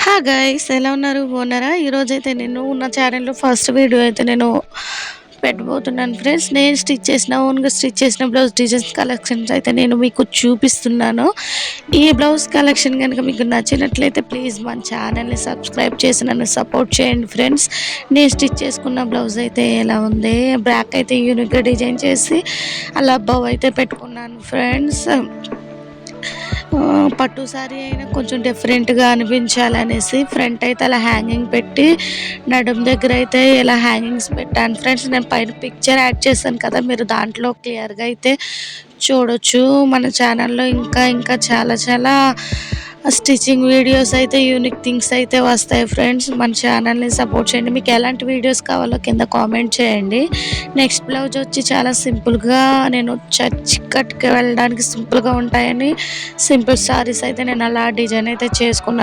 హా గైస్, ఎలా ఉన్నారు? బాగున్నారా? ఈరోజైతే నేను నా ఛానల్లో ఫస్ట్ వీడియో అయితే నేను పెట్టబోతున్నాను ఫ్రెండ్స్. నేను ఓన్గా స్టిచ్ చేసిన బ్లౌజ్ డిజైన్స్ కలెక్షన్స్ అయితే నేను మీకు చూపిస్తున్నాను. ఈ బ్లౌజ్ కలెక్షన్ కనుక మీకు నచ్చినట్లయితే ప్లీజ్ మన ఛానల్ని సబ్స్క్రైబ్ చేసి నన్ను సపోర్ట్ చేయండి ఫ్రెండ్స్. నేను స్టిచ్ చేసుకున్న బ్లౌజ్ అయితే ఎలా ఉంది, బ్యాక్ అయితే యూనిక్గా డిజైన్ చేసి అలా బవ్ అయితే పెట్టుకున్నాను ఫ్రెండ్స్. పట్టు సారీ అయినా కొంచెం డిఫరెంట్గా అనిపించాలనేసి ఫ్రంట్ అయితే అలా హ్యాంగింగ్ పెట్టి నడుం దగ్గర అయితే ఇలా హ్యాంగింగ్స్ పెట్టాను ఫ్రెండ్స్. నేను పైన పిక్చర్ యాడ్ చేశాను కదా, మీరు దాంట్లో క్లియర్గా అయితే చూడొచ్చు. మన ఛానల్లో ఇంకా ఇంకా చాలా చాలా స్టిచ్చింగ్ వీడియోస్ అయితే యూనిక్ థింగ్స్ అయితే వస్తాయి ఫ్రెండ్స్. మన ఛానల్ని సపోర్ట్ చేయండి. మీకు ఎలాంటి వీడియోస్ కావాలో కింద కామెంట్ చేయండి. నెక్స్ట్ బ్లౌజ్ వచ్చి చాలా సింపుల్గా నేను చర్చ్ కట్కి వెళ్ళడానికి సింపుల్గా ఉంటాయని సింపుల్ సారీస్ అయితే నేను అలా డిజైన్ అయితే చేసుకున్నాను.